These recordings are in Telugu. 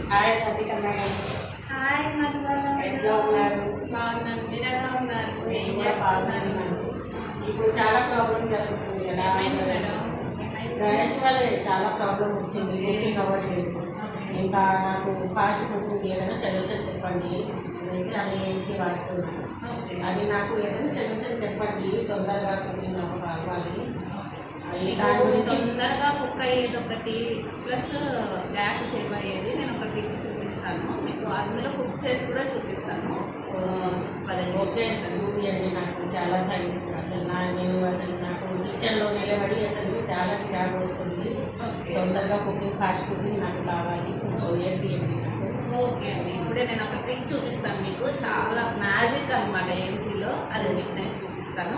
Hi Radhika madam. Hi Madhubala ఎట్లా ఉన్నారు? బాగున్నాను. మీరు ఎలా ఉన్నారు? నేను కూడా బాగున్నాను. ఇప్పుడు చాలా ప్రాబ్లం జరుగుతుంది కదా. ఏమైంది మేడం? గ్యాస్ వల్ల చాలా ప్రాబ్లం వచ్చింది. కుకింగ్ అవ్వట్లేదు. ఇంకా నాకు ఫాస్ట్ కుకింగ్ ఏదైనా సొల్యూషన్ చెప్పండి. నేనైతే అన్ని వేయించి వాడుతున్నాను. అది నాకు ఏదైనా సొల్యూషన్ చెప్పండి. తొందరగా కుకింగ్ అవ్వాలి. దాని గురించి తొందరగా కుక్ అయ్యేది ఒకటి ప్లస్ గ్యాస్ సేవ్ అయ్యేది నేను ఒక ట్రిక్ చూపిస్తాను మీకు. అందులో కుక్ చేసి కూడా చూపిస్తాను. ఓకే చూపించండి. నాకు చాలా థ్యాంక్స్. అసలు నాకు కిచెన్లో నిలబడి అసలు చాలా చిరాకు వస్తుంది. తొందరగా కుకింగ్ ఫాస్ట్ కుకింగ్ నాకు కావాలి. కొంచెం నేర్పియండి నాకు. ఓకే అండి, ఇప్పుడే నేను ఒక ట్రిక్ చూపిస్తాను మీకు. చాలా మ్యాజిక్ అనమాట ఏఎంసీలో. అది మీకు నేను చూపిస్తాను.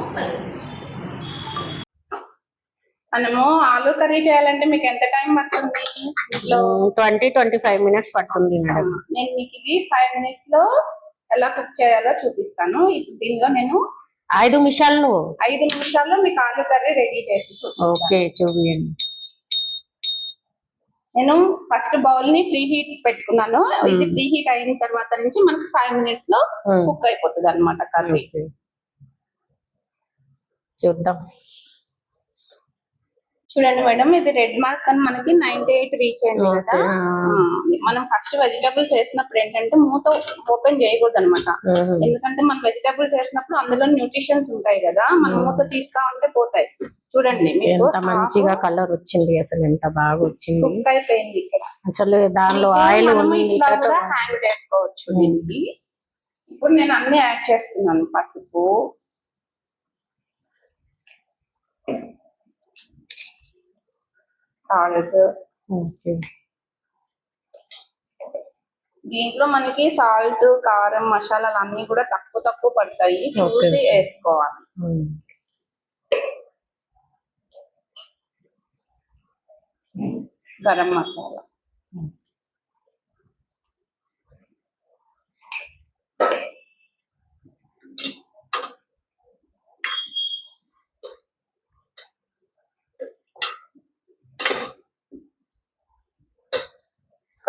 మనము ఆలూ కర్రీ చేయాలంటే మీకు ఎంత టైం పడుతుంది? 20-25 మినిట్స్ పడుతుంది మేడం. నేను మీకు ఇది 5 minutes లో ఎలా కుక్ చేయాలో చూపిస్తాను. ఇప్పుడు దీనిలో నేను 5 నిమిషాల్లో మీకు ఆలూ కర్రీ రెడీ చేసి చూపిస్తాను. ఓకే చూపించండి. నేను ఫస్ట్ బౌల్ ని ప్రీ హీట్ పెట్టుకున్నాను. ఇది ప్రీ హీట్ అయిన తర్వాత నుంచి మనకి 5 minutes లో కుక్ అయిపోతుంది అనమాట కర్రీ. చూద్దాం. చూడండి మేడం, ఇది రెడ్ మార్క్ అని మనకి 98 రీచ్ అయింది కదా. మనం ఫస్ట్ వెజిటబుల్స్ వేసినప్పుడు ఏంటంటే మూత ఓపెన్ చేయకూడదు అనమాట. ఎందుకంటే మనం వెజిటబుల్స్ వేసినప్పుడు అందులో న్యూట్రిషన్స్ ఉంటాయి కదా, మనం మూత తీస్తా ఉంటే పోతాయి. చూడండి ఎంత మంచిగా కలర్ వచ్చింది. అసలు ఎంత బాగా వచ్చింది. కుక్ అయిపోయింది ఇక్కడ. అసలు దానిలో ఆయిల్ ఇట్లా కూడా హ్యాంగ్ చేసుకోవచ్చు దీనికి. ఇప్పుడు నేను అన్ని యాడ్ చేస్తున్నాను. పసుపు, సాల్ట్. దీంట్లో మనకి సాల్ట్, కారం, మసాలాలు అన్ని కూడా తక్కువ పడతాయి. చూసి వేసుకోవాలి. గరం మసాలా,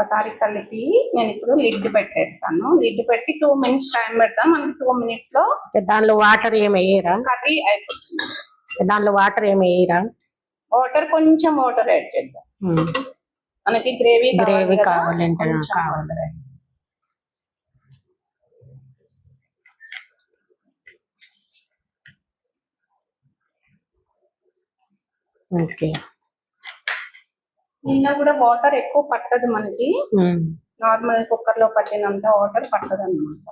ఒకసారి కలిపి నేను ఇప్పుడు లిడ్ పెట్టేస్తాను. లిడ్ పెట్టి 2 minutes టైం పెడతాను. మనకి 2 minutes లో దానిలో వాటర్ ఏమి వేయరా? కర్రీ అయిపోతుంది. దానిలో వాటర్ ఏమి వేయరా? వాటర్ కొంచెం వాటర్ యాడ్ చేద్దాం. మనకి గ్రేవీ కావాలంటే ఓకే. దీనిలో కూడా వాటర్ ఎక్కువ పట్టదు మనకి. నార్మల్ కుక్కర్ లో పట్టినంత వాటర్ పట్టదు అన్నమాట.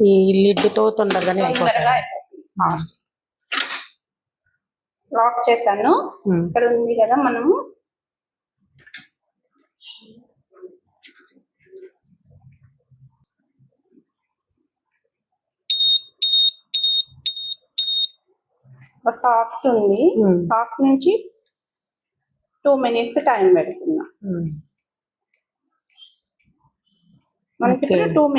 ఈ లిడ్ తో తొందరగా లాక్ చేశాను. ఇక్కడ ఉంది కదా, మనము సాఫ్ట్ ఉంది. సాఫ్ట్ నుంచి 2 minutes టైం పెడుతున్నా. మనకి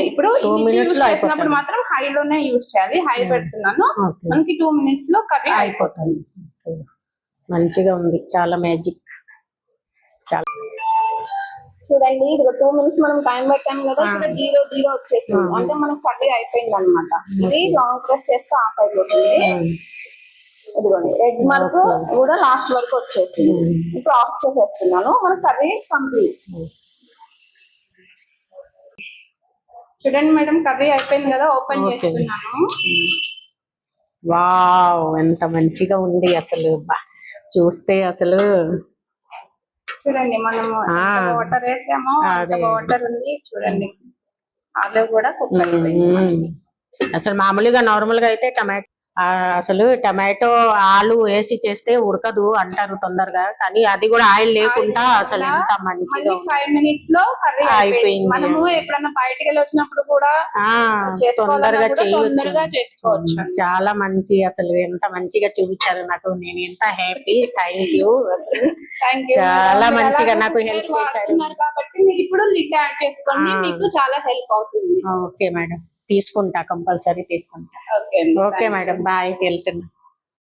ఇప్పుడు 2 minutes చేసినప్పుడు మాత్రం హైలోనే యూజ్ చేయాలి. హై పెడుతున్నాను. మనకి 2 minutes లో కర్రీ అయిపోతుంది. మంచిగా ఉంది. చాలా మ్యాజిక్. చూడండి, ఇది 2 minutes మనం టైం పెట్టాము కదా. ఇక్కడ 0 వచ్చేసింది. అంటే మనకు కర్రీ అయిపోయింది అనమాట. ఇది లాంగ్ ప్రెస్ చేస్తే ఆఫ్ అయిపోతుంది. ఇదిగోండి, రెడ్ మార్క్ కూడా లాస్ట్ వరకు వచ్చేసింది. ఇప్పుడు ఆఫ్ చేసేస్తున్నాను. మన కర్రీ కంప్లీట్. చూడండి మేడం, కర్రీ అయిపోయింది కదా. ఓపెన్ చేస్తున్నాను. వావ్, ఎంత మంచిగా ఉంది అసలు. చూస్తే అసలు చూడండి, మనము వాటర్ వేసామో వాటర్ ఉంది. చూడండి, ఆలు కూడా కుక్ అయిపోయింది. అసలు మామూలుగా నార్మల్ గా అయితే టమాటో ఆలు వేసి చేస్తే ఉడకదు అంటారు తొందరగా, కానీ అది కూడా ఆయిల్ లేకుండా అసలు ఎంత మంచిగా 5 minutes లో కర్రీ అయిపోయింది. మనము ఎప్పుడన్నా బయటకు వెళ్ళి వచ్చినప్పుడు కూడా తొందరగా చేసుకోవచ్చు. చాలా మంచి, అసలు ఎంత మంచిగా చూపించారు నాకు. నేను ఎంత హ్యాపీ. Thank you. చాలా మంచిగా నాకు హెల్ప్ చేశారు కాబట్టి మీరు ఇప్పుడు లిడ్ యాడ్ చేసుకోండి. మీకు చాలా హెల్ప్ అవుతుంది. ఓకే మేడం, తీసుకుంటా, కంపల్సరీ తీసుకుంటా. ఓకే మేడం, బాయ్, వెళ్తున్నా.